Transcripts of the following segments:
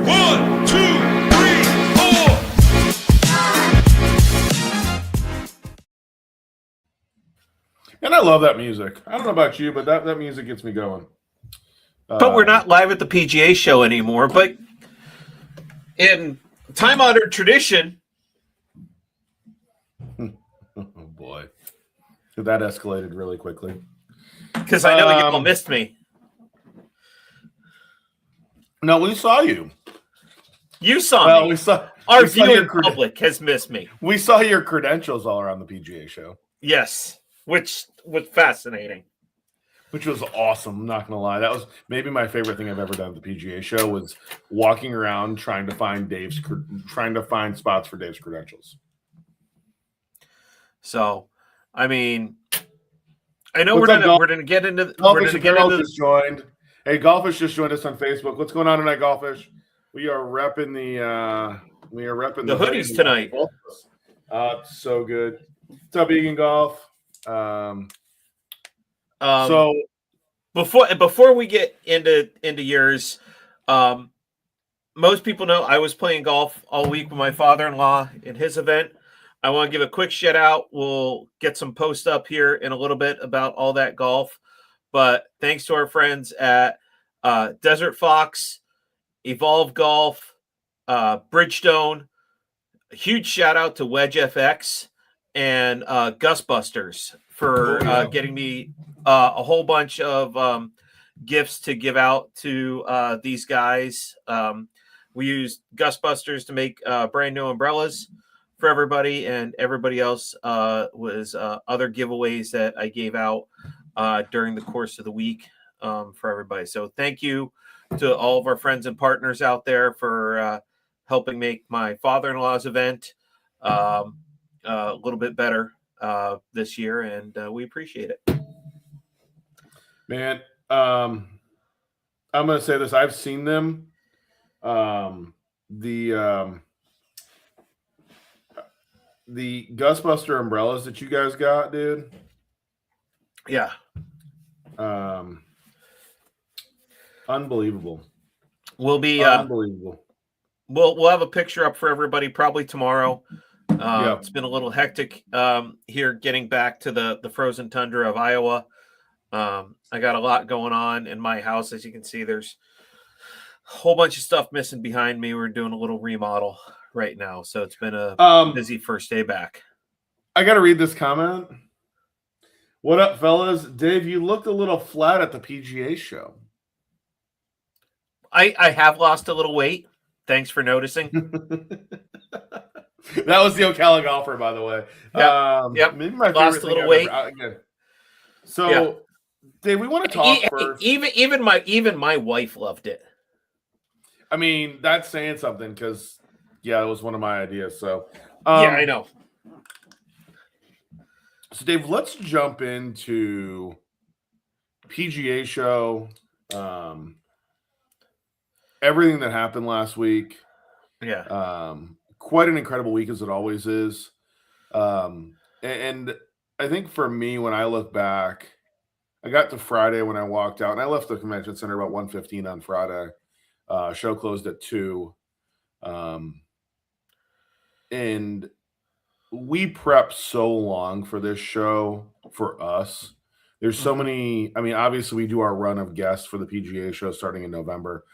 1, 2, 3, 4. And I love that music. I don't know about you, but that music gets me going. But we're not live at the PGA Show anymore. But in time-honored tradition, oh boy, that escalated really quickly. Because I know you all missed me. No, we saw you. You saw me. We saw our viewing public has missed me. We saw your credentials all around the PGA Show. Yes, which was fascinating. Which was awesome. I'm not gonna lie. That was maybe my favorite thing I've ever done at the PGA Show was walking around trying to find spots for Dave's credentials. So, I mean, I know we're gonna get into. Just joined. Hey, Golfish just joined us on Facebook. What's going on tonight, Golfish? We are repping the hoodies tonight. So good. What's up, Egan Golf? So before we get into yours, most people know I was playing golf all week with my father-in-law in his event. I want to give a quick shout out. We'll get some posts up here in a little bit about all that golf. But thanks to our friends at Desert Fox, Evolve Golf, Bridgestone. A huge shout out to Wedge FX and Gusbusters for getting me a whole bunch of gifts to give out to these guys. We used Gusbusters to make brand new umbrellas for everybody, and everybody else was other giveaways that I gave out during the course of the week for everybody. So thank you to all of our friends and partners out there for helping make my father-in-law's event a little bit better this year, and we appreciate it. Man, I'm going to say this. I've seen them. The Gusbuster umbrellas that you guys got, dude. Yeah. Unbelievable. We'll be unbelievable. We'll have a picture up for everybody probably tomorrow. It's been a little hectic here getting back to the frozen tundra of Iowa. I got a lot going on in my house. As you can see, there's a whole bunch of stuff missing behind me. We're doing a little remodel right now. So it's been a busy first day back. I got to read this comment. What up, fellas? Dave, you looked a little flat at the PGA Show. I have lost a little weight. Thanks for noticing. That was the Ocala golfer, by the way. Yep. Maybe my lost a little weight. So, Dave, we want to talk first. Even my wife loved it. I mean, that's saying something because, it was one of my ideas. So, I know. So, Dave, let's jump into PGA Show. Everything that happened last week. Yeah. Quite an incredible week as it always is. And I think for me, when I look back, I got to Friday when I walked out, and I left the convention center about 1:15 on Friday. Show closed at 2. And we prepped so long for this show for us. There's so many. I mean, obviously, we do our run of guests for the PGA Show starting in November.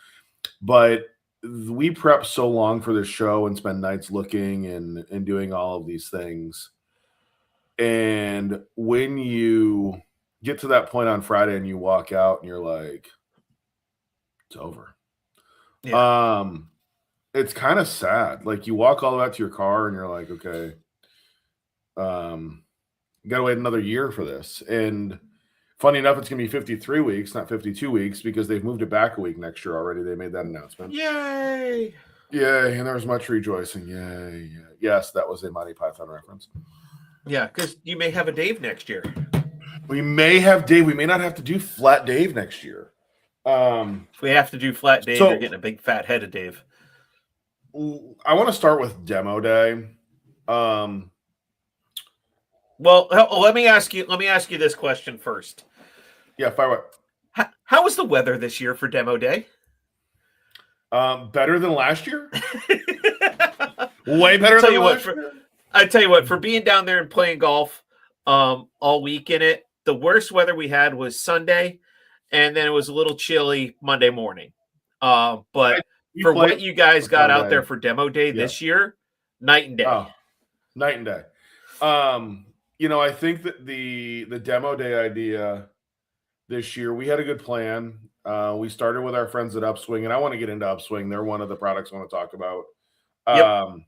But we prep so long for this show and spend nights looking and doing all of these things. And when you get to that point on Friday and you walk out and you're like, it's over. Yeah. It's kind of sad. Like you walk all the way out to your car and you're like, okay, you got to wait another year for this. And funny enough, it's going to be 53 weeks, not 52 weeks, because they've moved it back a week next year already. They made that announcement. Yay! Yay, and there was much rejoicing. Yay. Yes, that was a Monty Python reference. Yeah, because you may have a Dave next year. We may have Dave. We may not have to do flat Dave next year. If we have to do flat Dave, you're getting a big fat head of Dave. I want to start with demo day. Well, let me ask you this question first. Yeah, fire away. How was the weather this year for demo day? Better than last year. Way better than last year. I tell you what, for being down there and playing golf all week in it, the worst weather we had was Sunday, and then it was a little chilly Monday morning. But for what you guys got out there for demo day this year, night and day. Oh, night and day. I think that the demo day idea this year, we had a good plan. We started with our friends at Upswing, and I want to get into Upswing. They're one of the products I want to talk about. Yep.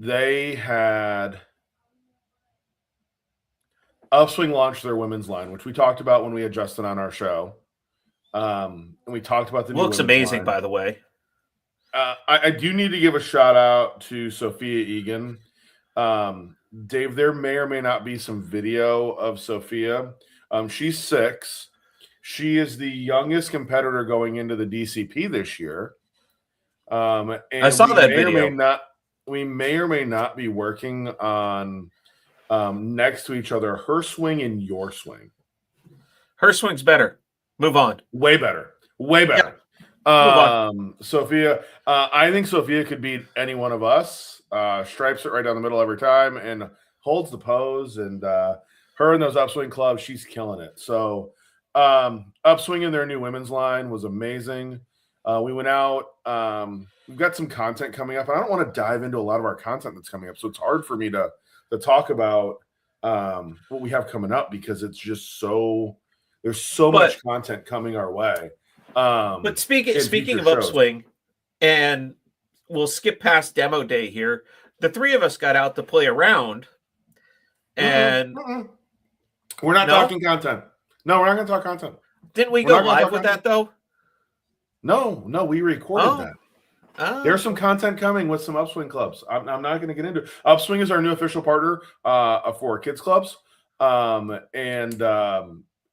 They had Upswing launched their women's line, which we talked about when we had Justin on our show. And we talked about the new looks amazing, line. By the way. I do need to give a shout out to Sophia Egan. Dave, there may or may not be some video of Sophia. She's 6. She is the youngest competitor going into the DCP this year. And I saw that video. We may or may not be working on next to each other, her swing and your swing. Her swing's better. Move on. Way better. Way better. Yep. Sophia, I think Sophia could beat any one of us. Stripes it right down the middle every time and holds the pose. And her and those Upswing clubs, she's killing it. So Upswing in their new women's line was amazing. We went out. We've got some content coming up. And I don't want to dive into a lot of our content that's coming up. So it's hard for me to talk about what we have coming up because it's just there's so much content coming our way. But speaking of Upswing, and we'll skip past demo day here. The 3 of us got out to play around, and we're not talking content. No, we're not going to talk content. Didn't we go live with that though? No, we recorded that. There's some content coming with some Upswing clubs. I'm not going to get into it. Upswing is our new official partner for kids clubs.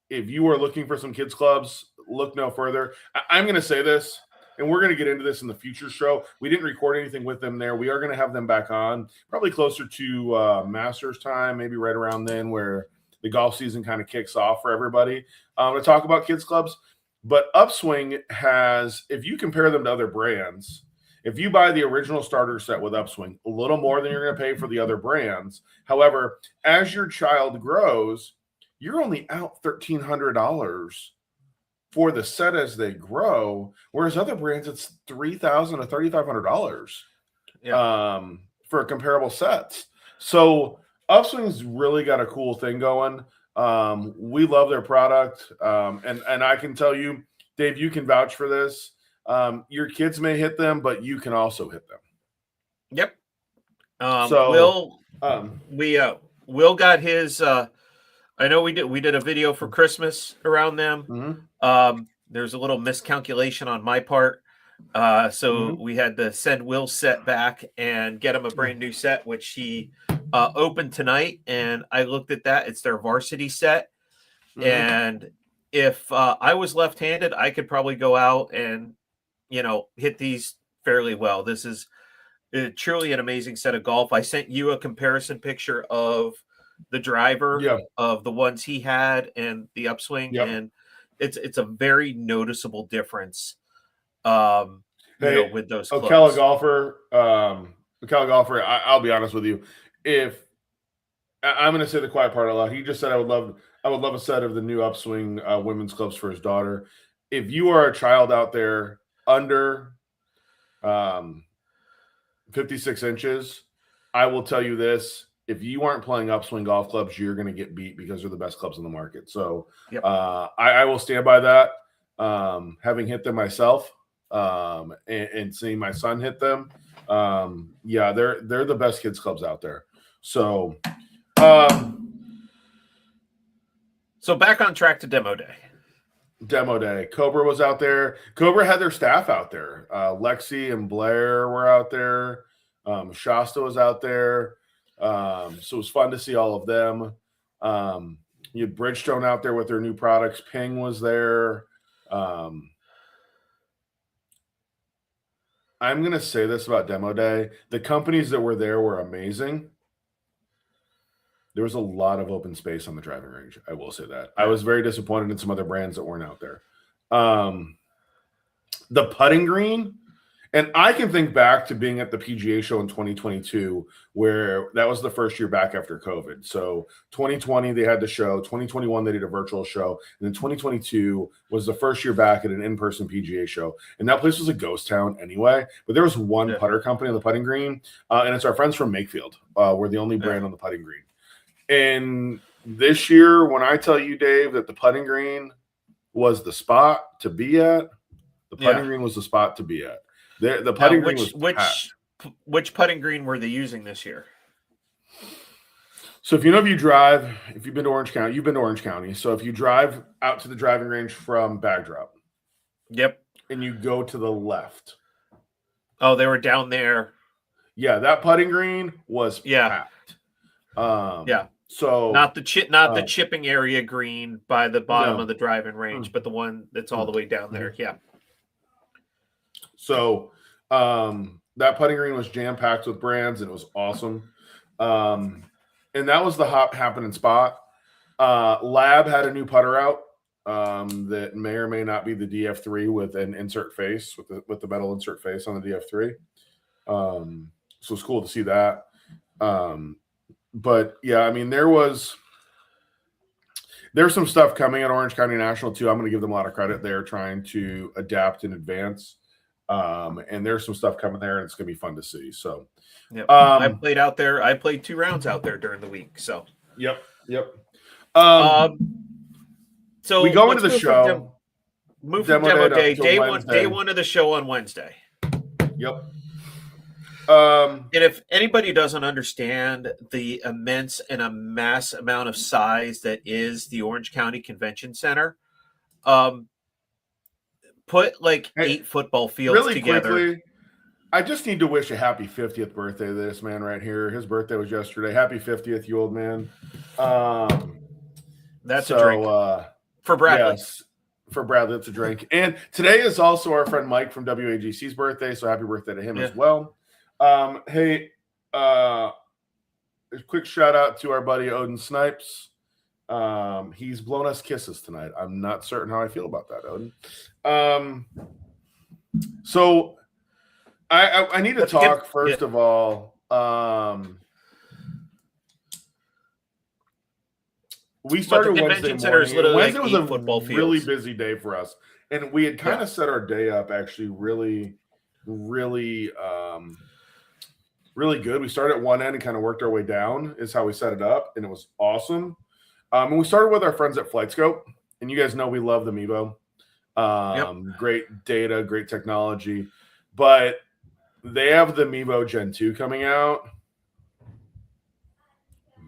If you are looking for some kids clubs, look no further. I'm going to say this, and we're going to get into this in the future show. We didn't record anything with them there. We are going to have them back on probably closer to Masters time, maybe right around then where the golf season kind of kicks off for everybody to talk about kids clubs. But Upswing has, if you compare them to other brands, if you buy the original starter set with Upswing, a little more than you're going to pay for the other brands. However, as your child grows, you're only out $1,300 for the set as they grow, whereas other brands it's $3,000 to $3,500 for comparable sets. So Upswing's really got a cool thing going. We love their product, and I can tell you, Dave, you can vouch for this. Your kids may hit them, but you can also hit them. Yep. Will got his. I know we did a video for Christmas around them. Mm-hmm. There's a little miscalculation on my part. So we had to send Will's set back and get him a brand new set, which he opened tonight. And I looked at that. It's their varsity set. Mm-hmm. And if I was left-handed, I could probably go out and, hit these fairly well. This is truly an amazing set of golf. I sent you a comparison picture of the driver of the ones he had and the Upswing, and it's a very noticeable difference with those clubs. Ocala golfer, I'll be honest with you, if I'm going to say the quiet part out loud, he just said I would love a set of the new Upswing women's clubs for his daughter. If you are a child out there under 56 inches, I will tell you this. If you aren't playing Upswing golf clubs, you're going to get beat because they're the best clubs in the market. So I will stand by that. Having hit them myself and seeing my son hit them, they're the best kids clubs out there. So back on track to demo day. Cobra was out there. Cobra had their staff out there. Lexi and Blair were out there. Shasta was out there. So it was fun to see all of them. You had Bridgestone out there with their new products. Ping was there. I'm going to say this about Demo Day. The companies that were there were amazing. there was a lot of open space on the driving range. I will say that. I was very disappointed in some other brands that weren't out there. The putting green, and I can think back to being at the PGA Show in 2022, where that was the first year back after COVID. So 2020, they had the show. 2021, they did a virtual show. And then 2022 was the first year back at an in-person PGA show. And that place was a ghost town anyway. But there was one putter company on the putting green, and it's our friends from Makefield. We're the only brand on the putting green. And this year, when I tell you, Dave, that the putting green was the spot to be at, the putting green was the spot to be at. The putting green was which putting green were they using this year? So if you drive, if you've been to Orange County, you've been to Orange County. So if you drive out to the driving range from Bagdrop, and you go to the left. Oh, they were down there. Yeah, that putting green was packed. So not the chipping area green by the bottom of the driving range, but the one that's all the way down there. Yeah. So that putting green was jam packed with brands, and it was awesome. And that was the happening spot. Lab had a new putter out that may or may not be the DF3 with an insert face, with the metal insert face on the DF3. So it's cool to see that. But yeah, I mean, there's some stuff coming at Orange County National too. I'm going to give them a lot of credit. They're trying to adapt and advance. And there's some stuff coming there, and it's going to be fun to see. So, I played out there. I played 2 rounds out there during the week. So, yep. So we go into the show. Move from demo day. Day one of the show on Wednesday. Yep. And if anybody doesn't understand the immense and a mass amount of size that is the Orange County Convention Center, put like 8 football fields really together. Quickly, I just need to wish a happy 50th birthday to this man right here. His birthday was yesterday. Happy 50th, you old man. That's a drink for Bradley. Yes, for Bradley, it's a drink. And today is also our friend Mike from WAGC's birthday, so happy birthday to him as well. Hey, a quick shout out to our buddy Odin Snipes. He's blown us kisses tonight. I'm not certain how I feel about that, Odin. So I need to talk first of all. We started Wednesday morning. Wednesday was a really busy day for us, and we had kind of set our day up actually really good. We started at one end and kind of worked our way down is how we set it up, and it was awesome. And we started with our friends at FlightScope, and you guys know we love the Mevo. Great data, great technology, but they have the Mevo Gen 2 coming out.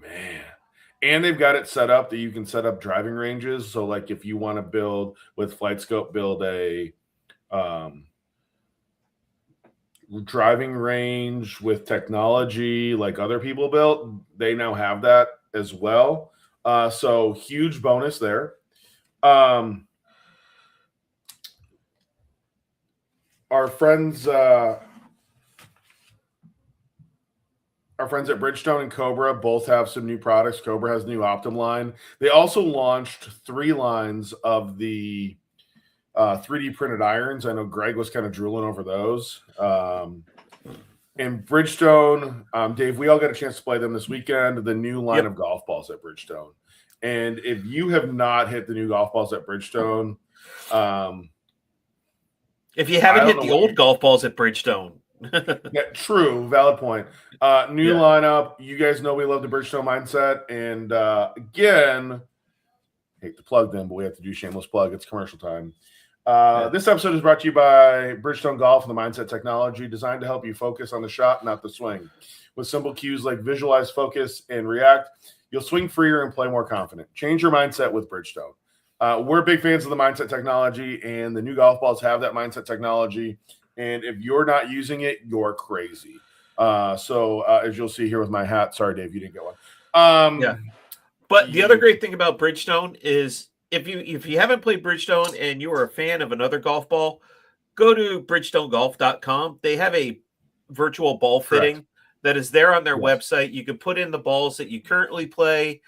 Man. And they've got it set up that you can set up driving ranges. So like if you want to build with FlightScope, build a driving range with technology like other people built, they now have that as well. So huge bonus there. Our friends at Bridgestone and Cobra both have some new products. Cobra has new Optim line. They also launched 3 lines of the 3D printed irons. I know Greg was kind of drooling over those. And Bridgestone, Dave, we all got a chance to play them this weekend, the new line of golf balls at Bridgestone. And if you have not hit the new golf balls at Bridgestone, if you haven't hit the old golf balls at Bridgestone. Yeah, true, valid point. New lineup. You guys know we love the Bridgestone mindset. And again, hate to plug them, but we have to do shameless plug. It's commercial time. This episode is brought to you by Bridgestone Golf and the Mindset Technology, designed to help you focus on the shot, not the swing. With simple cues like visualize, focus, and react, you'll swing freer and play more confident. Change your mindset with Bridgestone. We're big fans of the Mindset Technology, and the new golf balls have that Mindset Technology. And if you're not using it, you're crazy. So as you'll see here with my hat, sorry, Dave, you didn't get one. But the other great thing about Bridgestone is if you haven't played Bridgestone and you are a fan of another golf ball, go to bridgestonegolf.com. They have a virtual ball fitting that is there on their Yes. website. You can put in the balls that you currently play,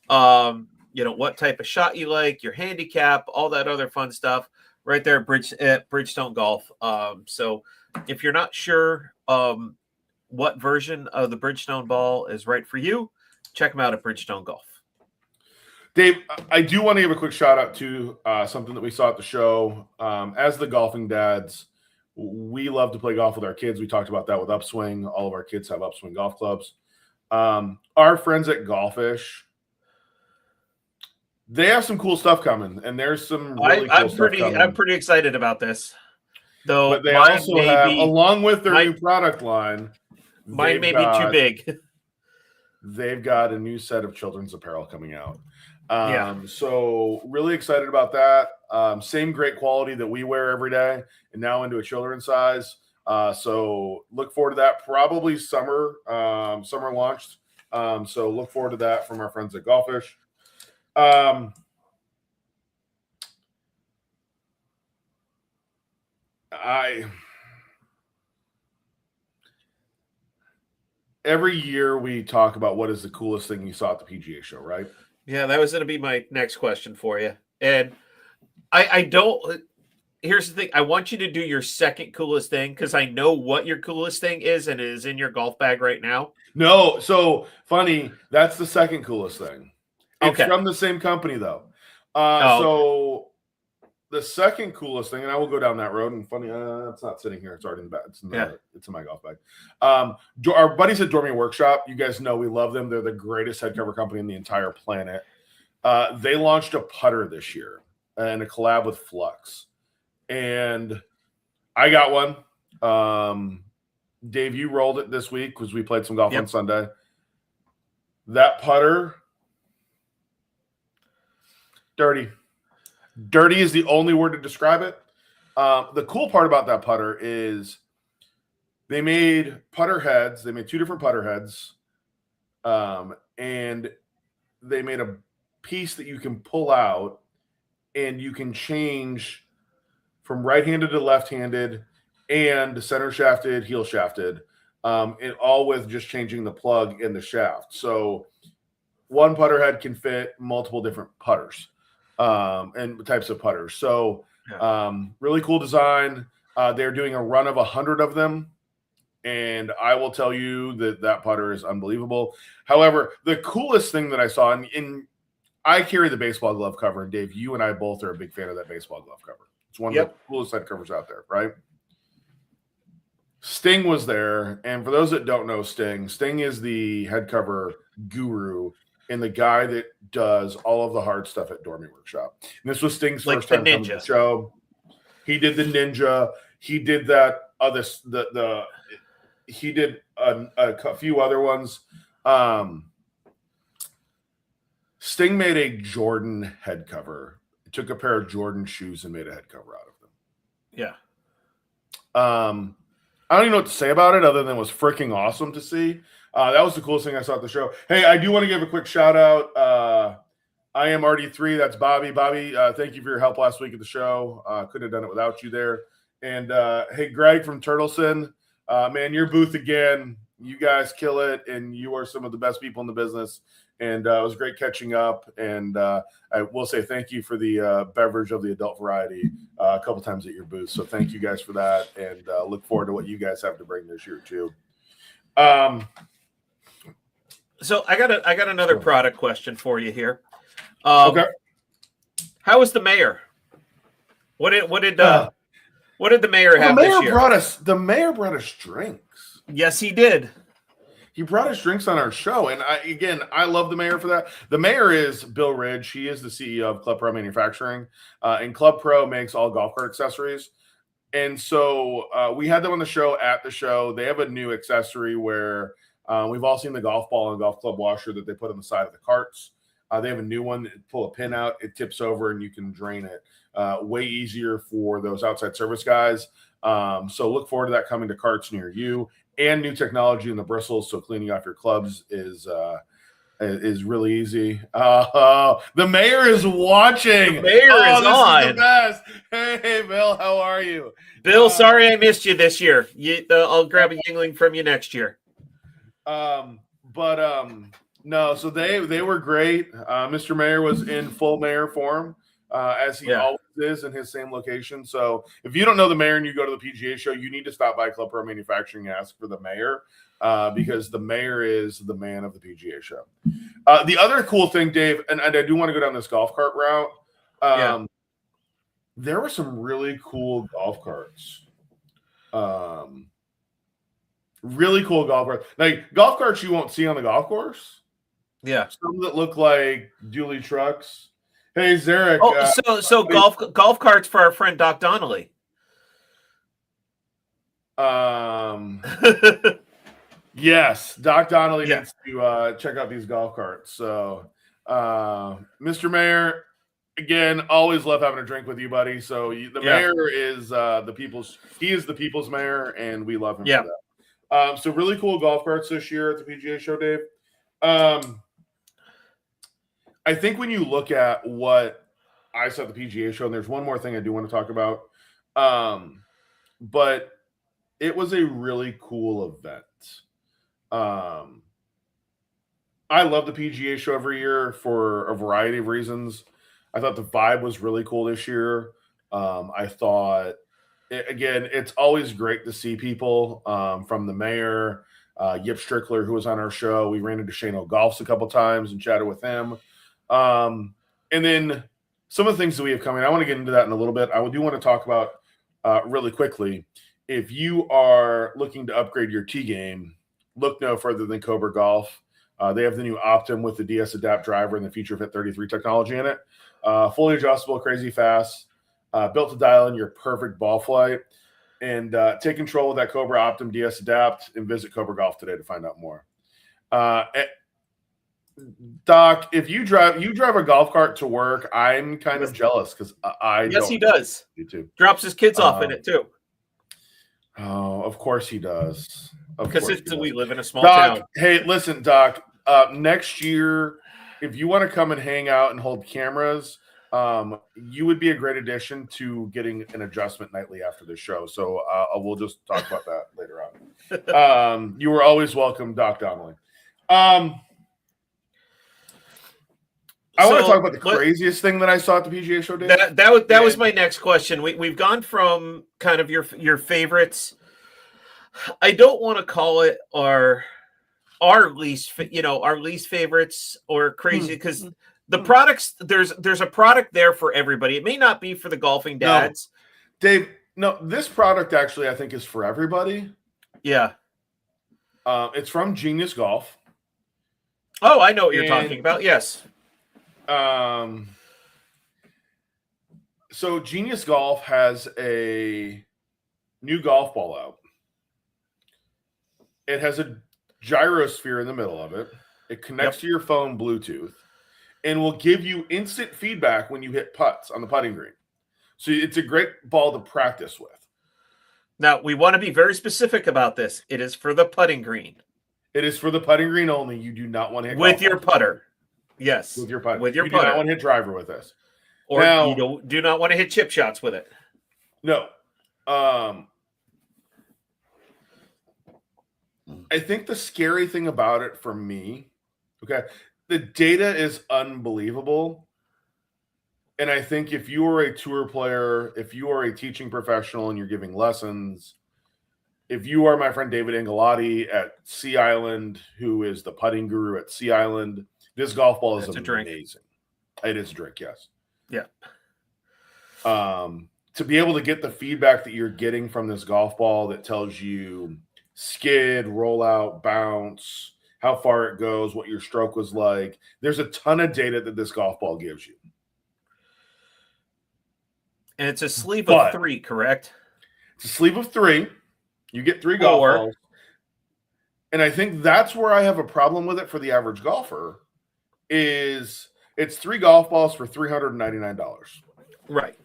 what type of shot you like, your handicap, all that other fun stuff right there at Bridgestone Golf. So if you're not sure what version of the Bridgestone ball is right for you, check them out at Bridgestone Golf. Dave, I do want to give a quick shout out to something that we saw at the show. As the golfing dads, we love to play golf with our kids. We talked about that with Upswing. All of our kids have Upswing golf clubs. Our friends at Golfish, they have some cool stuff coming, and there's some really cool stuff coming. I'm pretty excited about this. Though, but they also have, along with their new product line, mine may be too big. They've got a new set of children's apparel coming out. Yeah. So really excited about that. Same great quality that we wear every day, and now into a children's size. So look forward to that. Probably summer launched. So look forward to that from our friends at Golfish. Every year we talk about what is the coolest thing you saw at the PGA Show, right? Yeah, that was going to be my next question for you. And I don't. Here's the thing. I want you to do your second coolest thing because I know what your coolest thing is, and it is in your golf bag right now. No, so funny. That's the second coolest thing. It's Okay. from the same company though. Oh. So the second coolest thing, and I will go down that road. And funny, it's not sitting here. It's already in the bag. It's in my golf bag. Our buddies at Dormie Workshop, you guys know we love them. They're the greatest head cover company on the entire planet. They launched a putter this year and a collab with Flux. And I got one. Dave, you rolled it this week because we played some golf on Sunday. That putter, dirty. Dirty is the only word to describe it. The cool part about that putter is they made putter heads. They made two different putter heads. And they made a piece that you can pull out and you can change from right-handed to left-handed and center shafted, heel shafted, and all with just changing the plug in the shaft. So one putter head can fit multiple different putters and types of putters. So really cool design. They're doing a run of 100 of them, and I will tell you that putter is unbelievable. However, the coolest thing that I saw, and I carry the baseball glove cover, and Dave, you and I both are a big fan of that baseball glove cover. It's one of the coolest head covers out there, right? Sting was there, and for those that don't know Sting is the head cover guru and the guy that does all of the hard stuff at Dormie Workshop. And this was Sting's first time coming to the show. He did the Ninja. He did that. He did a few other ones. Sting made a Jordan head cover. Took a pair of Jordan shoes and made a head cover out of them. Yeah. I don't even know what to say about it other than it was freaking awesome to see. That was the coolest thing I saw at the show. Hey, I do want to give a quick shout out. I am RD3. That's Bobby. Bobby, thank you for your help last week at the show. Couldn't have done it without you there. And hey, Greg from Turtleson, man, your booth again. You guys kill it, and you are some of the best people in the business. And it was great catching up. And I will say thank you for the beverage of the adult variety a couple times at your booth. So thank you guys for that, and look forward to what you guys have to bring this year too. So I got another product question for you here. Okay. How was the mayor? What did the mayor have this year? The mayor brought us drinks. Yes, he did. He brought us drinks on our show. And I love the mayor for that. The mayor is Bill Ridge. He is the CEO of Club Pro Manufacturing. And Club Pro makes all golf cart accessories. And so we had them on the show at the show. They have a new accessory where we've all seen the golf ball and golf club washer that they put on the side of the carts. They have a new one that pull a pin out. It tips over and you can drain it. Way easier for those outside service guys. So look forward to that coming to carts near you. And new technology in the bristles, so cleaning off your clubs is really easy. The mayor is watching. The mayor is on. Is the best. Hey, Bill, how are you? Bill, sorry I missed you this year. I'll grab a Yingling from you next year. No, so they were great. Mr. Mayor was in full mayor form, as he always is in his same location. So if you don't know the mayor and you go to the PGA show, you need to stop by Club Pro Manufacturing and ask for the mayor, because the mayor is the man of the PGA show. The other cool thing, Dave, and I do want to go down this golf cart route. There were some really cool golf carts. Really cool golf carts. Like golf carts you won't see on the golf course. Yeah. Some that look like dually trucks. Hey, Zarek. So golf carts for our friend Doc Donnelly. Yes, Doc Donnelly needs to check out these golf carts. So, Mr. Mayor, again, always love having a drink with you, buddy. So the mayor is the people's. He is the people's mayor, and we love him for that. So really cool golf carts this year at the PGA Show, Dave. I think when you look at what I saw at the PGA Show, and there's one more thing I do want to talk about, but it was a really cool event. I love the PGA Show every year for a variety of reasons. I thought the vibe was really cool this year. I thought, again, it's always great to see people from the mayor, Yip Strickler, who was on our show. We ran into Shane O'Golfs a couple times and chatted with him. And then some of the things that we have coming, I want to get into that in a little bit. I do want to talk about really quickly. If you are looking to upgrade your tee game, look no further than Cobra Golf. They have the new Optim with the DS Adapt driver and the Feature Fit 33 technology in it. Fully adjustable, crazy fast, built to dial in your perfect ball flight. And take control of that Cobra Optim DS Adapt and visit Cobra Golf today to find out more. Doc, if you drive a golf cart to work, I'm kind of jealous because I yes, he does. You too. Drops his kids off in it too. Oh, of course he does. Because we live in a small town. Hey, listen, Doc. Next year, if you want to come and hang out and hold cameras, you would be a great addition to getting an adjustment nightly after the show. So we'll just talk about that later on. You were always welcome, Doc Donnelly. I want to talk about the craziest thing that I saw at the PGA Show, Dave. That was my next question. We've gone from kind of your favorites. I don't want to call it our least favorites or crazy, because the products, there's a product there for everybody. It may not be for the golfing dads. No, Dave, no, this product actually I think is for everybody. Yeah. It's from Genius Golf. Oh, I know what you're talking about. Yes. So Genius Golf has a new golf ball out. It has a gyrosphere in the middle of it. It connects to your phone Bluetooth and will give you instant feedback when you hit putts on the putting green. So it's a great ball to practice with. Now, we want to be very specific about this. It is for the putting green. It is for the putting green only. You do not want to hit with your putter. Yes. With your putter. With your you putter. do not want to hit driver with this. Or now, you do not want to hit chip shots with it. No. I think the scary thing about it for me, the data is unbelievable. And I think if you are a tour player, if you are a teaching professional and you're giving lessons, if you are my friend David Angelotti at Sea Island, who is the putting guru at Sea Island, this golf ball is amazing. It is a drink, yes. Yeah. To be able to get the feedback that you're getting from this golf ball that tells you skid, roll out, bounce, how far it goes, what your stroke was like. There's a ton of data that this golf ball gives you. And it's a sleeve of 3, correct? It's a sleeve of 3. You get 3 golf balls. And I think that's where I have a problem with it for the average golfer is it's 3 golf balls for $399. Right.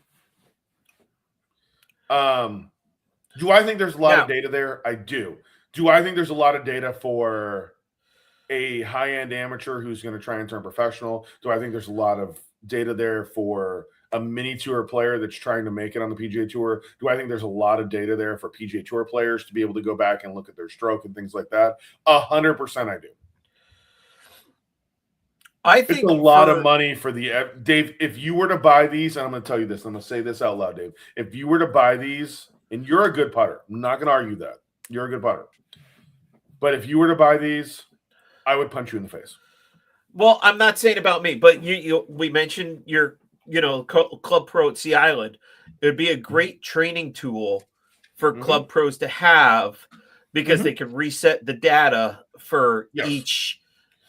Do I think there's a lot of data there? I do. Do I think there's a lot of data for a high-end amateur who's going to try and turn professional? Do I think there's a lot of data there for a mini tour player that's trying to make it on the PGA Tour? Do I think there's a lot of data there for PGA Tour players to be able to go back and look at their stroke and things like that? 100% I do. I It's think a lot of money for the Dave. If you were to buy these, and I'm going to tell you this, I'm going to say this out loud, Dave. If you were to buy these, and you're a good putter, I'm not going to argue that you're a good putter, but if you were to buy these, I would punch you in the face. Well, I'm not saying about me, but we mentioned your club pro at Sea Island. It would be a great training tool for club pros to have because they can reset the data for each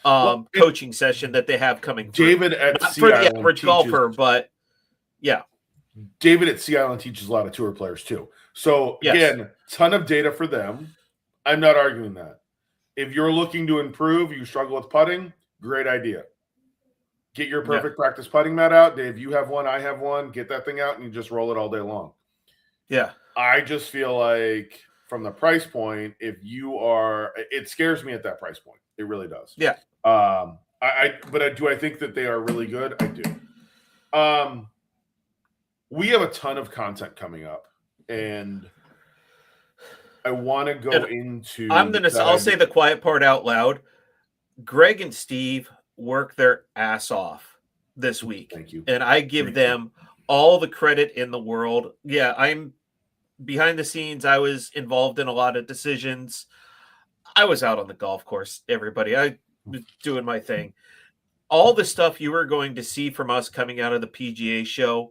coaching session that they have coming through. David at Not Sea for Island the average golfer, but yeah. David at Sea Island teaches a lot of tour players too. So again, ton of data for them. I'm not arguing that. If you're looking to improve, you struggle with putting, great idea. Get your perfect practice putting mat out. Dave, you have one, I have one. Get that thing out and you just roll it all day long. Yeah. I just feel like from the price point, it scares me at that price point. It really does. Yeah. But do I think that they are really good? I do. We have a ton of content coming up, and I want to go into. I'll say the quiet part out loud. Greg and Steve work their ass off this week. Thank you, and I give them all the credit in the world. Yeah, I'm behind the scenes. I was involved in a lot of decisions. I was out on the golf course. Everybody, I was doing my thing. All the stuff you are going to see from us coming out of the PGA show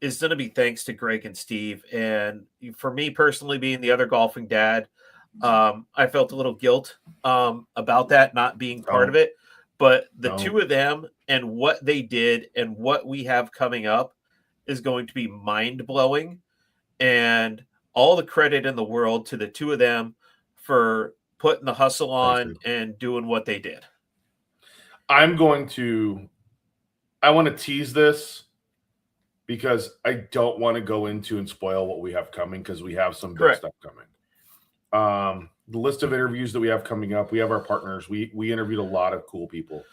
is going to be thanks to Greg and Steve. And for me personally, being the other golfing dad, I felt a little guilt about that not being part of it. But the two of them and what they did and what we have coming up is going to be mind-blowing. And all the credit in the world to the two of them for putting the hustle on and doing what they did. I want to tease this because I don't want to go into and spoil what we have coming because we have some big stuff coming. The list of interviews that we have coming up, we have our partners. We interviewed a lot of cool people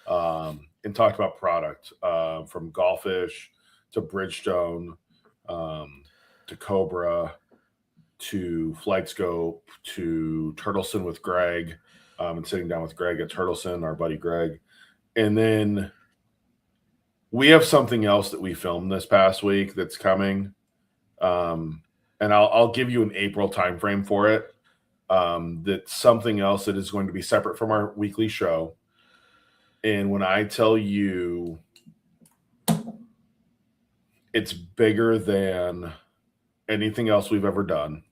and talked about product from Golfish to Bridgestone to Cobra to FlightScope to Turtleson with Greg and sitting down with Greg at Turtleson, our buddy Greg. And then we have something else that we filmed this past week that's coming. And I'll give you an April timeframe for it. That's something else that is going to be separate from our weekly show. And when I tell you it's bigger than anything else we've ever done,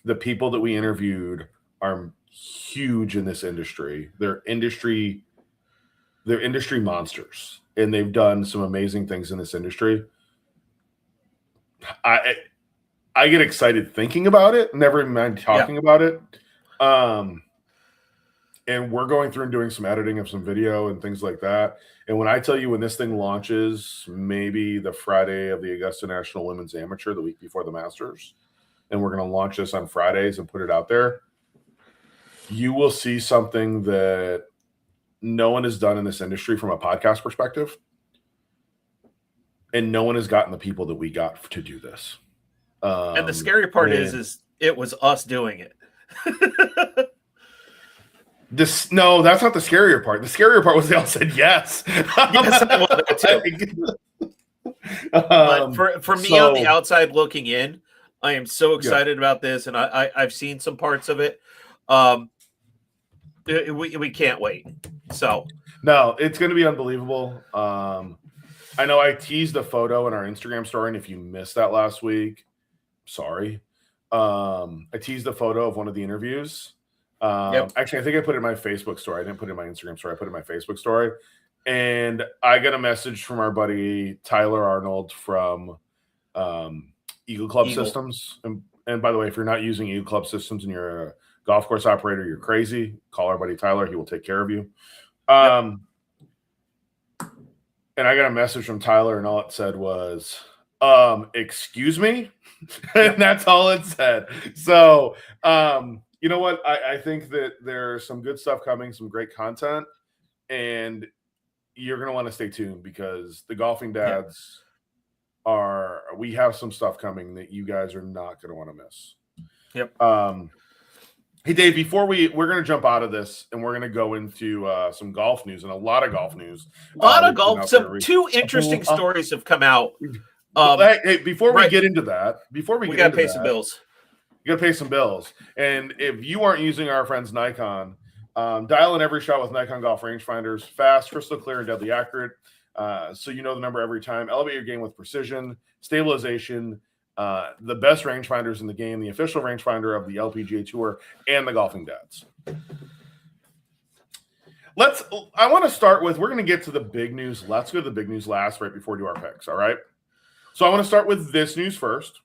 the people that we interviewed are huge in this industry. They're industry monsters, and they've done some amazing things in this industry. I get excited thinking about it, never mind talking about it. And we're going through and doing some editing of some video and things like that. And when I tell you when this thing launches, maybe the Friday of the Augusta National Women's Amateur, the week before the Masters, and we're going to launch this on Fridays and put it out there, you will see something that no one has done in this industry from a podcast perspective. And no one has gotten the people that we got to do this. And the scary part is it was us doing it. No, that's not the scarier part. The scarier part was they all said yes. Yes, I want that too. For me on the outside looking in, I am so excited about this, and I've seen some parts of it. We can't wait. So no, it's going to be unbelievable. I know I teased a photo in our Instagram story, and if you missed that last week, sorry. I teased a photo of one of the interviews. Actually, I think I put it in my Facebook story. I didn't put it in my Instagram story. I put it in my Facebook story. And I got a message from our buddy Tyler Arnold from Eagle Club Systems. And by the way, if you're not using Eagle Club Systems and you're a golf course operator, you're crazy. Call our buddy Tyler. He will take care of you. And I got a message from Tyler, and all it said was, excuse me? And that's all it said. So, you know what? I think that there's some good stuff coming, some great content, and you're going to want to stay tuned because the golfing dads we have some stuff coming that you guys are not going to want to miss. Yep. Hey, Dave, before we're going to jump out of this and we're going to go into some golf news and a lot of golf news. A lot of golf. Two interesting stories have come out. Hey, before we get into that, we got to pay some bills. You got to pay some bills. And if you aren't using our friends Nikon, dial in every shot with Nikon golf rangefinders. Fast, crystal clear, and deadly accurate. So you know the number every time. Elevate your game with precision, stabilization, the best rangefinders in the game, the official rangefinder of the LPGA Tour and the Golfing Dads. I want to start with, we're going to get to the big news. Let's go to the big news last, right before we do our picks. All right. So I want to start with this news first.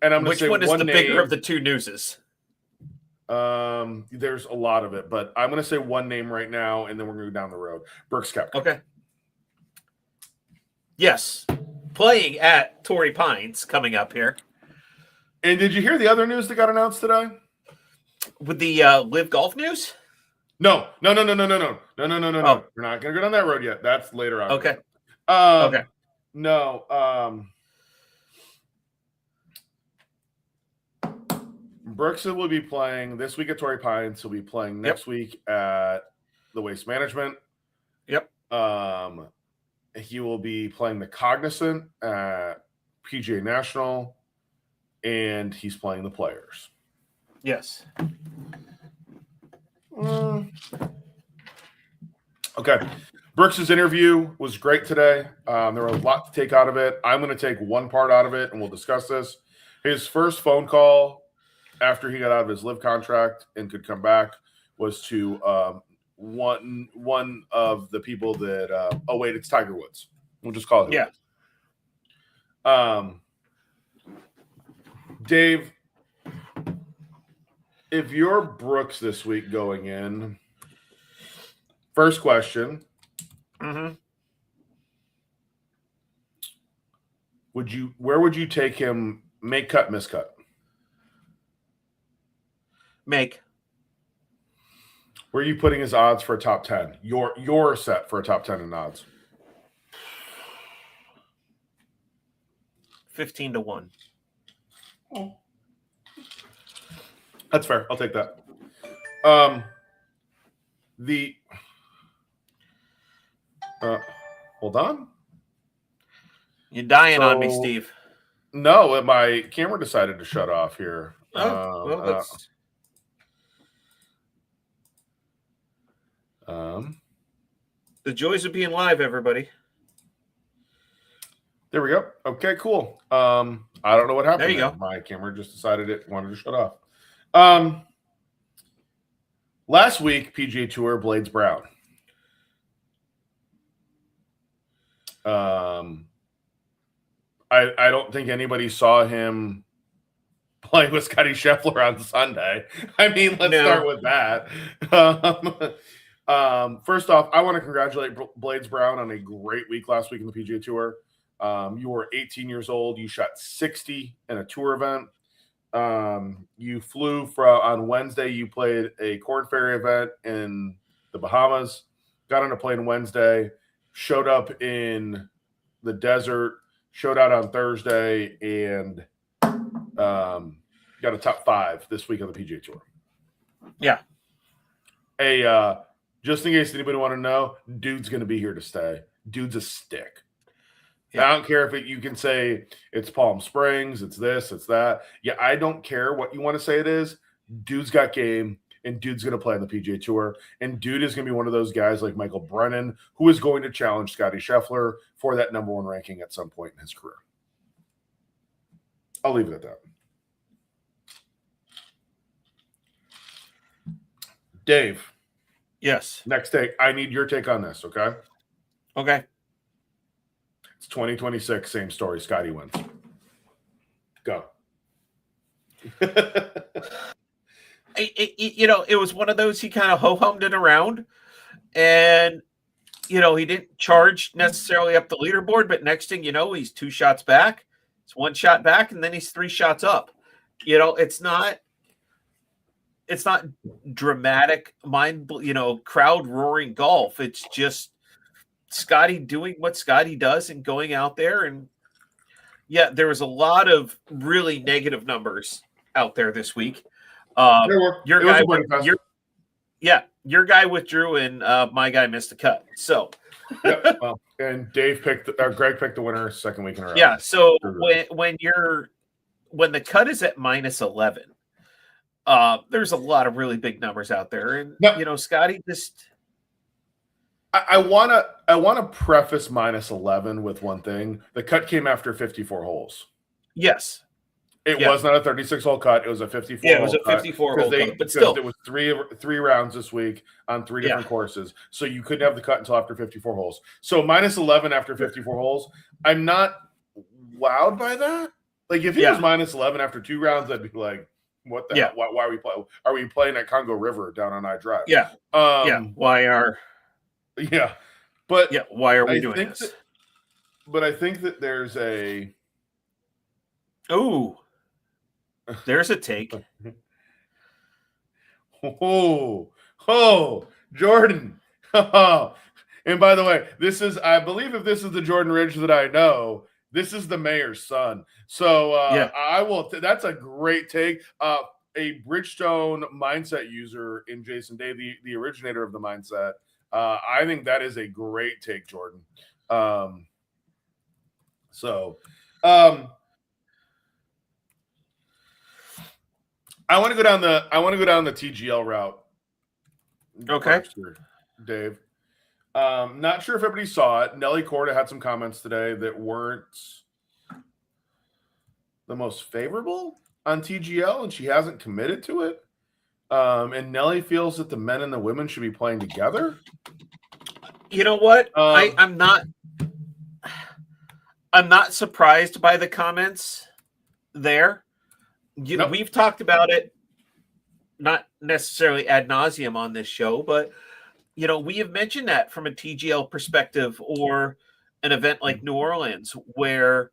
And I'm going to say, which one is the bigger of the two newses? There's a lot of it, but I'm going to say one name right now, and then we're going to go down the road. Brooks Koepka. Okay. Yes. Playing at Torrey Pines coming up here. And did you hear the other news that got announced today? With the Live Golf news? No. We're not going to go down that road yet. That's later on. Okay. Okay. No. Brooks will be playing this week at Torrey Pines. He'll be playing next week at the Waste Management. Yep. He will be playing the Cognizant at PGA National, and he's playing the Players. Yes. Okay. Brooks's interview was great today. There was a lot to take out of it. I'm going to take one part out of it, and we'll discuss this. His first phone call after he got out of his live contract and could come back was to one of the people that it's Tiger Woods. We'll just call it Dave, if you're Brooks this week going in, first question, where would you take him? Make cut, miscut? Make. Where are you putting his odds for a top 10? Your set for a top 10 in odds. 15-1. Oh. That's fair. I'll take that. Hold on. You're dying on me, Steve. No, my camera decided to shut off here. The joys of being live, everybody. There we go. Okay, cool. I don't know what happened. There you go. My camera just decided it wanted to shut off. Last week, PGA Tour, Blades Brown. I don't think anybody saw him playing with Scotty Scheffler on Sunday. I mean, let's start with that. First off, I want to congratulate Blades Brown on a great week last week in the PGA Tour. You were 18 years old. You shot 60 in a tour event. You flew on Wednesday. You played a Corn Ferry event in the Bahamas. Got on a plane Wednesday. Showed up in the desert. Showed out on Thursday and got a top 5 this week on the PGA Tour. Yeah. Hey, just in case anybody want to know, dude's going to be here to stay. Dude's a stick. Yeah. I don't care if you can say it's Palm Springs, it's this, it's that. Yeah, I don't care what you want to say it is. Dude's got game, and dude's going to play on the PGA Tour. And dude is going to be one of those guys like Michael Brennan, who is going to challenge Scotty Scheffler for that number 1 ranking at some point in his career. I'll leave it at that. Dave. Yes. Next take. I need your take on this, okay? Okay. It's 2026, same story. Scotty wins. Go. It was one of those, he kind of ho-hummed it around. And, he didn't charge necessarily up the leaderboard, but next thing you know, he's 2 shots back. It's 1 shot back, and then he's 3 shots up. It's not dramatic, crowd roaring golf. It's just Scotty doing what Scotty does and going out there. And yeah, there was a lot of really negative numbers out there this week. Your guy withdrew and my guy missed the cut. So, well, and Greg picked the winner second week in a row. Yeah. So when the cut is at -11, there's a lot of really big numbers out there, and Scotty just. I want to preface -11 with one thing. The cut came after 54 holes. Yes. It was not a 36-hole cut. It was a 54. Yeah, it was a 54-hole cut. But still, it was three rounds this week on 3 different courses. So you couldn't have the cut until after 54 holes. So -11 after 54 holes. I'm not wowed by that. Like if it was -11 after 2 rounds, I'd be like, "What the hell? Why are we playing? Are we playing at Congo River down on I Drive?" Yeah. Why are? Yeah, but why are we doing this? But I think that there's a. Oh, there's a take. Jordan. And by the way, I believe if this is the Jordan Ridge that I know, this is the mayor's son. So I will. That's a great take. A Bridgestone mindset user in Jason Day, the originator of the mindset. I think that is a great take, Jordan. I want to go down the TGL route. Okay, here, Dave. Not sure if everybody saw it. Nelly Corda had some comments today that weren't the most favorable on TGL, and she hasn't committed to it. And Nelly feels that the men and the women should be playing together. You know what? I'm not surprised by the comments there. We've talked about it, not necessarily ad nauseum on this show, but we have mentioned that from a TGL perspective or an event like New Orleans, where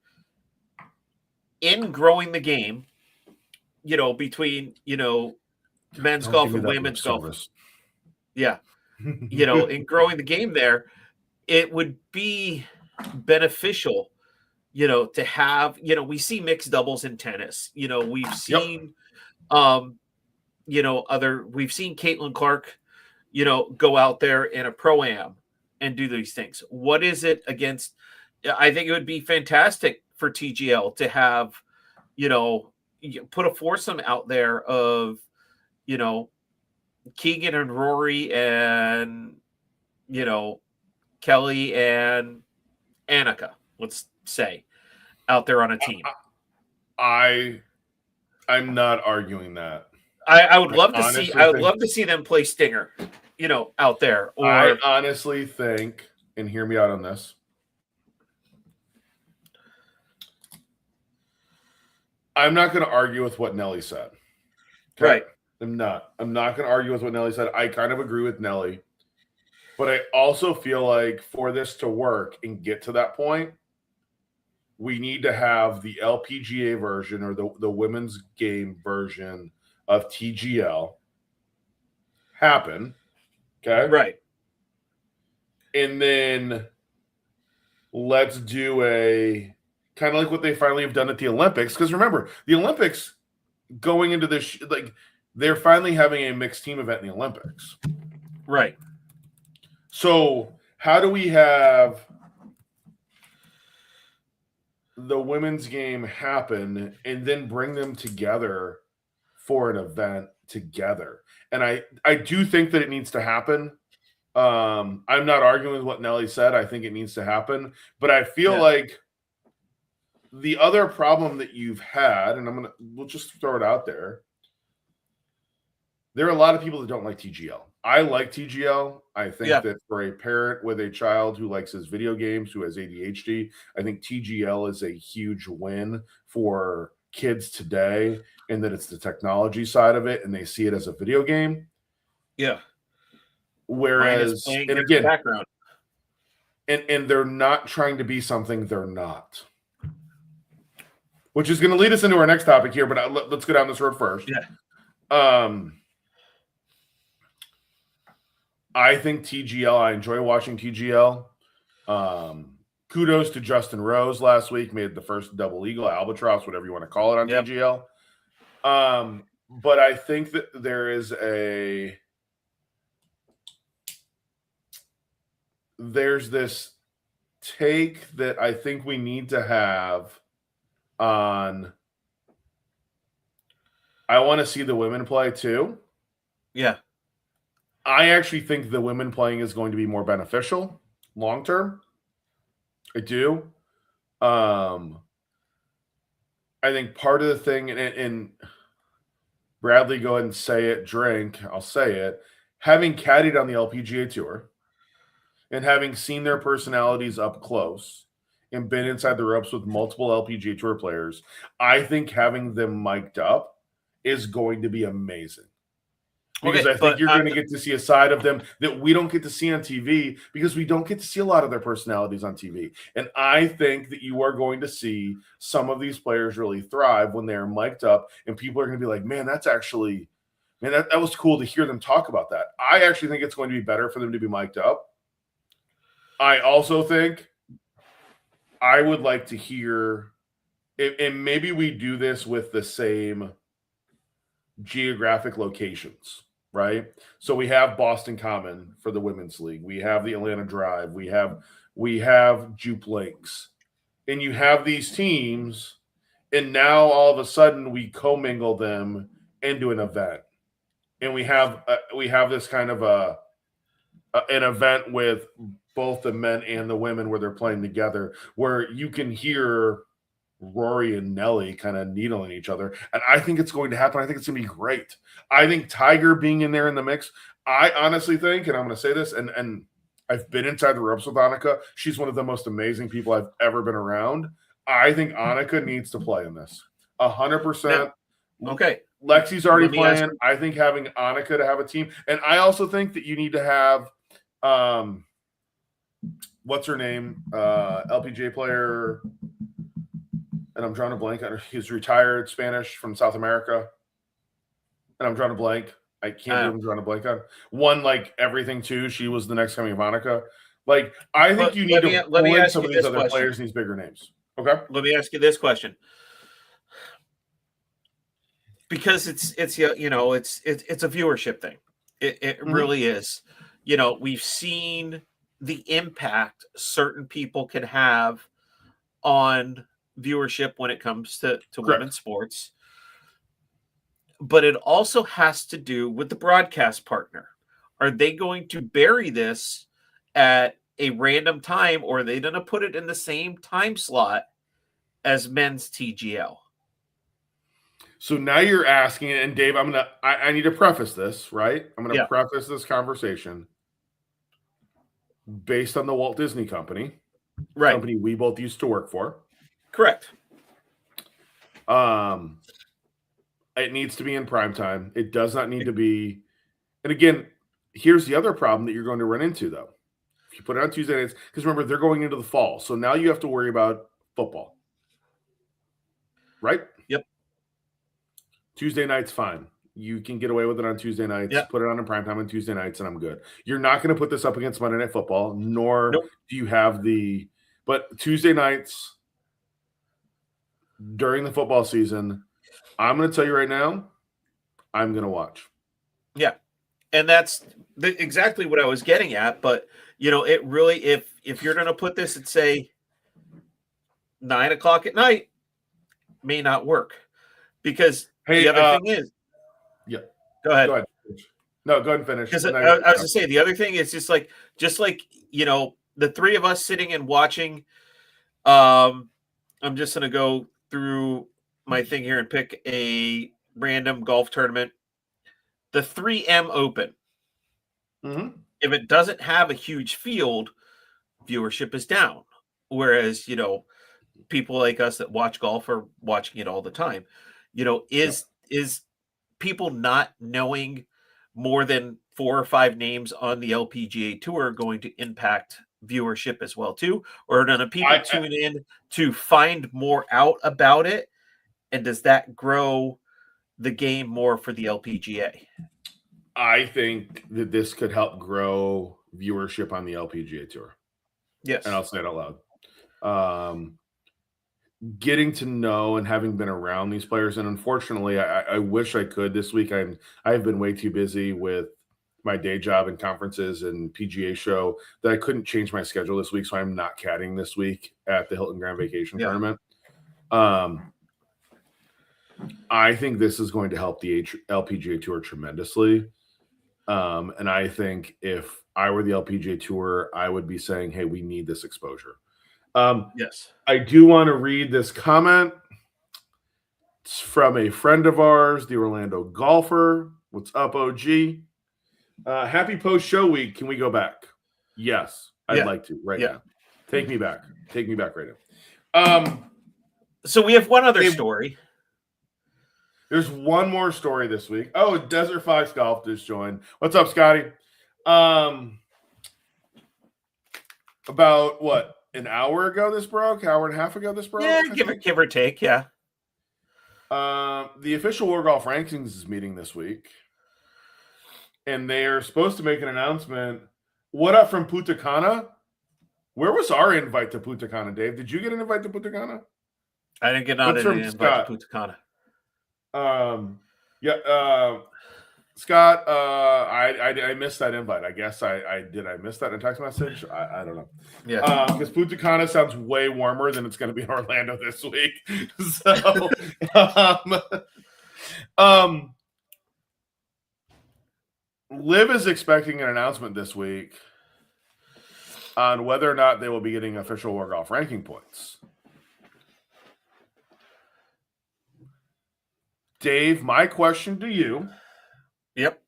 in growing the game, between men's golf and women's golf. Yeah. In growing the game there, it would be beneficial, to have, we see mixed doubles in tennis. We've seen, we've seen Caitlin Clark, go out there in a pro-am and do these things. What is it against? I think it would be fantastic for TGL to have, put a foursome out there of, Keegan and Rory and, Kelly and Annika, let's say, out there on a team. I'm not arguing that. I would love to see. I would love to see them play Stinger, out there. Or I honestly think, and hear me out on this. I'm not going to argue with what Nelly said. Okay? Right. I'm not going to argue with what Nelly said. I kind of agree with Nelly. But I also feel like for this to work and get to that point, we need to have the LPGA version or the women's game version of TGL happen. Okay. Right. And then let's do a kind of like what they finally have done at the Olympics. Because remember, the Olympics going into this, they're finally having a mixed team event in the Olympics. Right. So how do we have the women's game happen and then bring them together for an event together? And I do think that it needs to happen. I'm not arguing with what Nelly said. I think it needs to happen. But I feel like the other problem that you've had, and we'll just throw it out there. There are a lot of people that don't like TGL. I like TGL. I think that for a parent with a child who likes his video games, who has ADHD, I think TGL is a huge win for kids today, and that it's the technology side of it, and they see it as a video game. Yeah. Whereas, and again, background. And they're not trying to be something they're not. Which is going to lead us into our next topic here, but let's go down this road first. Yeah. I think TGL, I enjoy watching TGL. Kudos to Justin Rose last week, made the first double eagle, albatross, whatever you want to call it on Yep. TGL. But I think that there's this take that I think we need to have on. I want to see the women play too. Yeah. I actually think the women playing is going to be more beneficial long term. I do. I think part of the thing, and Bradley, go ahead and say it, drink, I'll say it. Having caddied on the LPGA Tour and having seen their personalities up close and been inside the ropes with multiple LPGA Tour players, I think having them mic'd up is going to be amazing. Because I think you're going to get to see a side of them that we don't get to see on TV because we don't get to see a lot of their personalities on TV. And I think that you are going to see some of these players really thrive when they're mic'd up and people are going to be like, man, that was cool to hear them talk about that. I actually think it's going to be better for them to be mic'd up. I also think I would like to hear, and maybe we do this with the same geographic locations. Right. So we have Boston Common for the women's league. We have the Atlanta Drive. We have Jupe Links. And you have these teams, and now all of a sudden we commingle them into an event. And we have this kind of an event with both the men and the women where they're playing together, where you can hear Rory and Nelly kind of needling each other. And I think it's going to happen. I think it's going to be great. I think Tiger being in there in the mix, I honestly think, and I'm going to say this, and I've been inside the ropes with Annika. She's one of the most amazing people I've ever been around. I think Annika needs to play in this 100%. Okay. Lexi's already playing. I think having Annika to have a team. And I also think that you need to have, what's her name? LPGA player. And I'm drawing a blank on her. He's retired Spanish from South America. And I'm drawing a blank. I can't believe I'm drawing a blank on. Won like everything too. She was the next coming of Monica. Like, I think you need to pull in some of these other players and these bigger names. Okay. Let me ask you this question. Because it's a viewership thing. It really is. You know, we've seen the impact certain people can have on viewership when it comes to women's sports, but it also has to do with the broadcast partner. Are they going to bury this at a random time, or are they going to put it in the same time slot as men's TGL? So now you're asking, and Dave, I need to preface this, right? I'm going to preface this conversation based on the Walt Disney Company, right? Company we both used to work for. Correct. It needs to be in prime time. It does not need to be. And again, here's the other problem that you're going to run into, though. If you put it on Tuesday nights, because remember, they're going into the fall. So now you have to worry about football. Right? Yep. Tuesday night's fine. You can get away with it on Tuesday nights. Yep. Put it on in prime time on Tuesday nights, and I'm good. You're not going to put this up against Monday Night Football, nor do you have the. But Tuesday nights during the football season, I'm going to tell you right now, I'm going to watch. Yeah. And that's exactly what I was getting at. But, you know, it really, if you're going to put this at, say, 9 o'clock at night, may not work. Because the other thing is. Yeah. Go ahead. No, go ahead and finish. Because I was going to say, the other thing is just like, you know, the three of us sitting and watching, I'm just going to go through my thing here and pick a random golf tournament. The 3M Open. Mm-hmm. If it doesn't have a huge field, viewership is down. Whereas, you know, people like us that watch golf are watching it all the time. You know, is people not knowing more than 4 or 5 names on the LPGA Tour going to impact viewership as well too? Or do people tune in to find more out about it? And does that grow the game more for the LPGA? I think that this could help grow viewership on the LPGA Tour. Yes. And I'll say it out loud. Getting to know and having been around these players, and unfortunately, I wish I could this week. I've been way too busy with my day job and conferences and PGA Show that I couldn't change my schedule this week, so I'm not caddying this week at the Hilton Grand Vacation Tournament. I think this is going to help the LPGA Tour tremendously. And I think if I were the LPGA Tour, I would be saying, hey, we need this exposure. Yes. I do want to read this comment. It's from a friend of ours, the Orlando golfer. What's up, OG? Happy post-show week. Can we go back? Yes, I'd like to right now. Take me back. Take me back right now. So we have one other story. There's one more story this week. Oh, Desert Fox Golf just joined. What's up, Scotty? About what? An hour ago this broke? Hour and a half ago this broke? Yeah, give or take, yeah. The official World Golf Rankings is meeting this week. And they are supposed to make an announcement. What up from Punta Cana? Where was our invite to Punta Cana, Dave? Did you get an invite to Punta Cana? I didn't get an invite to Punta Cana. Scott, I missed that invite. I guess I did. I miss that in a text message. I don't know. Yeah. Because Punta Cana sounds way warmer than it's going to be in Orlando this week. So, Liv is expecting an announcement this week on whether or not they will be getting official World Golf ranking points. Dave, my question to you. Yep.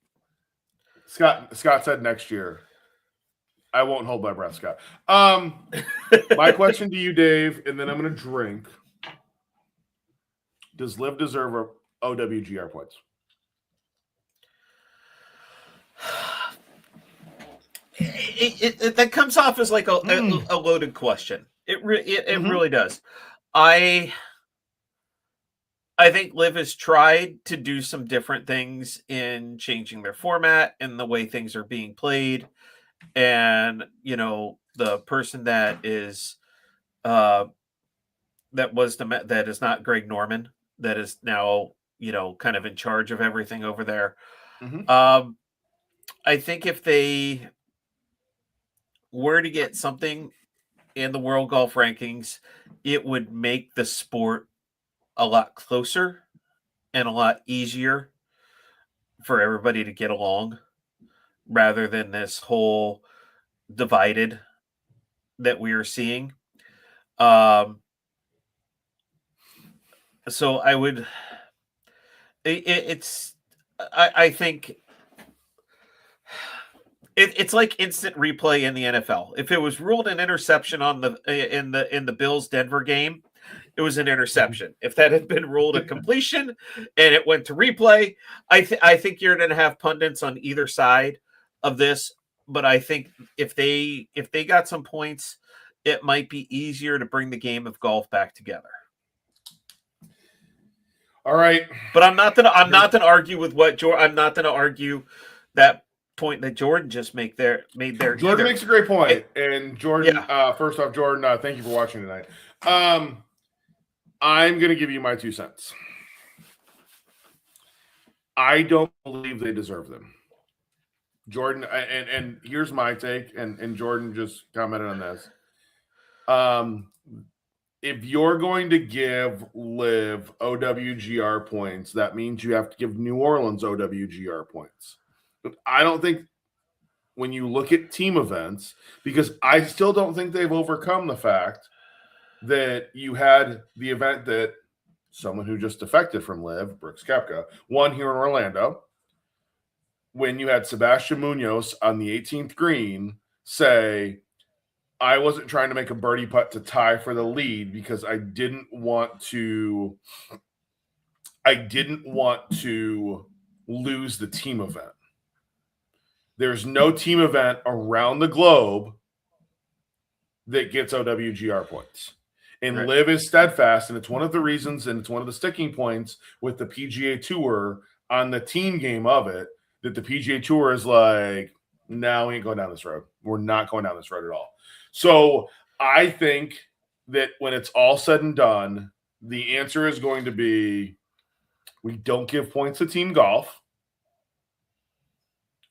Scott said next year. I won't hold my breath, Scott. My question to you, Dave, and then I'm going to drink. Does Liv deserve OWGR points? That comes off as like a loaded question. It really does. I think Liv has tried to do some different things in changing their format and the way things are being played. And, the person that is that is not Greg Norman, that is now, kind of in charge of everything over there. Mm-hmm. I think if they were to get something in the World Golf Rankings, it would make the sport a lot closer and a lot easier for everybody to get along, rather than this whole divided that we are seeing. So I would, I think it's like instant replay in the NFL. If it was ruled an interception in the Bills Denver game, it was an interception. If that had been ruled a completion and it went to replay, I think you're going to have pundits on either side of this. But I think if they got some points, it might be easier to bring the game of golf back together. All right, but I'm not gonna argue with what Jordan. I'm not gonna argue that point that Jordan just made there. Jordan either. makes a great point. And Jordan, first off, Jordan, thank you for watching tonight. I'm going to give you my 2 cents. I don't believe they deserve them. Jordan, and here's my take, and Jordan just commented on this. If you're going to give Liv OWGR points, that means you have to give New Orleans OWGR points. But I don't think when you look at team events, because I still don't think they've overcome the fact that you had the event that someone who just defected from Liv, Brooks Koepka, won here in Orlando, when you had Sebastian Munoz on the 18th green say, I wasn't trying to make a birdie putt to tie for the lead because I didn't want to lose the team event. There's no team event around the globe that gets OWGR points. And Right. Liv is steadfast, and it's one of the reasons, and it's one of the sticking points with the PGA Tour on the team game of it, that the PGA Tour is like, no, we ain't going down this road. We're not going down this road at all. So I think that when it's all said and done, the answer is going to be we don't give points to team golf.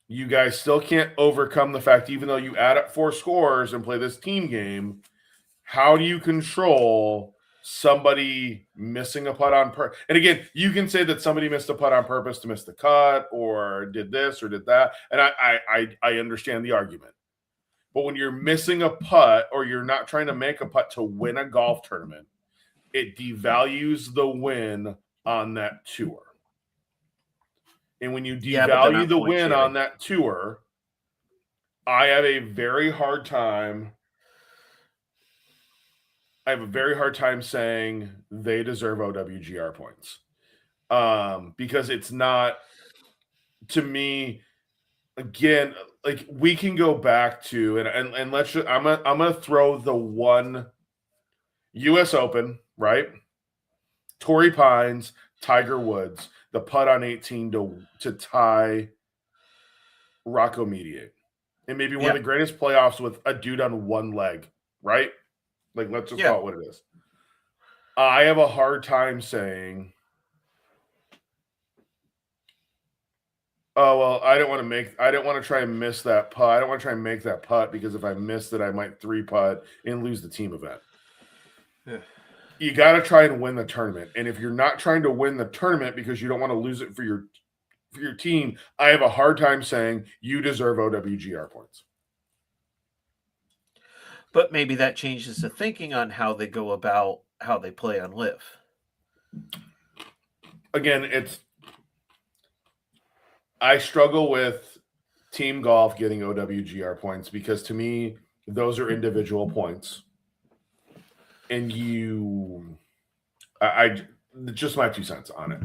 You guys still can't overcome the fact, even though you add up 4 scores and play this team game, how do you control somebody missing a putt on purpose? And again, you can say that somebody missed a putt on purpose to miss the cut or did this or did that. And I understand the argument. But when you're missing a putt or you're not trying to make a putt to win a golf tournament, it devalues the win on that tour. And when you devalue the win on that tour, I have a very hard time. I have a very hard time saying they deserve OWGR points. Because it's not, to me, again, like we can go back to and let's just, I'm gonna throw the one US Open, right? Torrey Pines, Tiger Woods, the putt on 18 to tie Rocco Mediate. And maybe one of the greatest playoffs with a dude on one leg, right? Like, let's just call it what it is. I have a hard time saying, oh, well, I don't want to try and miss that putt. I don't want to try and make that putt because if I miss it, I might 3-putt and lose the team event. Yeah. You got to try and win the tournament. And if you're not trying to win the tournament because you don't want to lose it for your team, I have a hard time saying you deserve OWGR points. But maybe that changes the thinking on how they go about how they play on Live. Again, I struggle with team golf getting OWGR points because to me, those are individual points. And just my 2 cents on it.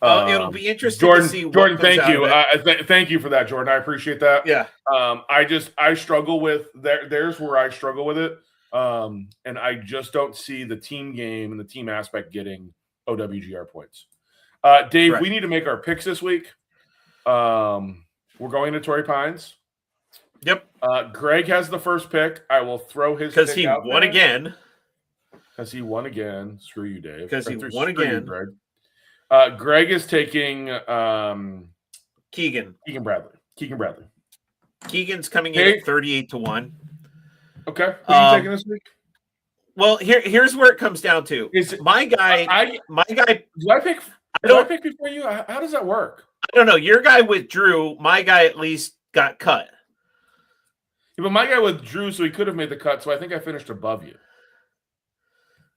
It'll be interesting Jordan, to see what Jordan, comes thank you. out Thank you for that, Jordan. I appreciate that. Yeah. I struggle with there's where I struggle with it. And I just don't see the team game and the team aspect getting OWGR points. Dave, we need to make our picks this week. We're going to Torrey Pines. Yep. Greg has the first pick. I will throw his because he won again. Because he won again. Screw you, Dave. Because he won again. Greg. Greg is taking Keegan Bradley. Keegan's coming in at 38-1. Okay. Who are you taking this week? Well, here's where it comes down to. My guy. Do I pick before you? How does that work? I don't know. Your guy withdrew. My guy at least got cut. Yeah, but my guy withdrew, so he could have made the cut. So I think I finished above you.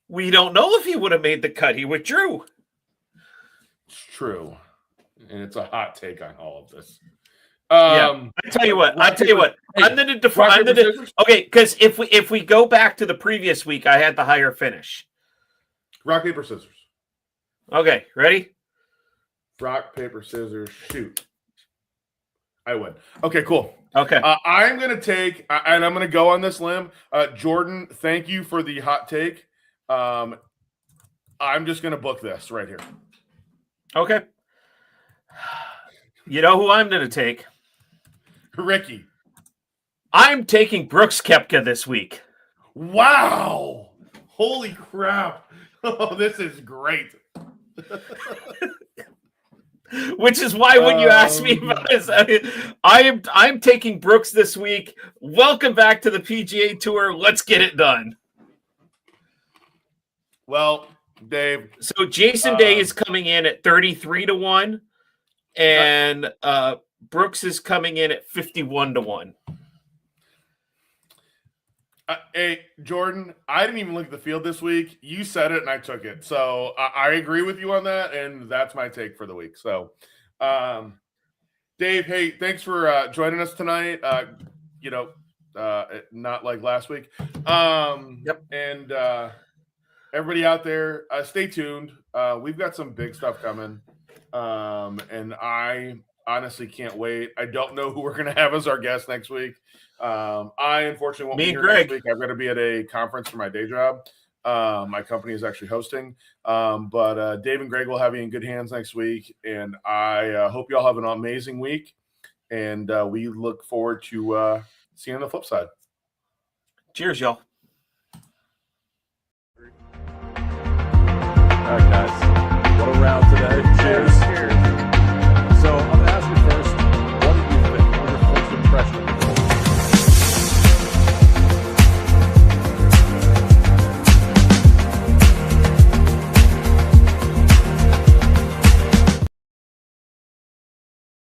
We don't know if he would have made the cut. He withdrew. It's true, and it's a hot take on all of this. I tell you what. Hey, I'm going to define. Okay, because if we go back to the previous week, I had the higher finish. Rock, paper, scissors. Okay, ready? Rock, paper, scissors, shoot. I win. Okay, cool. Okay. I'm going to take, and I'm going to go on this limb. Jordan, thank you for the hot take. I'm just going to book this right here. Okay. You know who I'm going to take? Ricky. I'm taking Brooks Koepka this week. Wow. Holy crap. Oh, this is great. Which is why when you asked me about this, I'm taking Brooks this week. Welcome back to the PGA Tour. Let's get it done. Well, Dave. So Jason Day is coming in at 33-1, and Brooks is coming in at 51-1. Hey, Jordan, I didn't even look at the field this week. You said it, and I took it. So I agree with you on that, and that's my take for the week. So, Dave, hey, thanks for joining us tonight. Not like last week. Yep. And everybody out there, stay tuned. We've got some big stuff coming, and I honestly can't wait. I don't know who we're going to have as our guest next week. I unfortunately won't be here next week. I'm going to be at a conference for my day job. My company is actually hosting, but Dave and Greg will have you in good hands next week. And I hope you all have an amazing week. And we look forward to see you on the flip side. Cheers, y'all.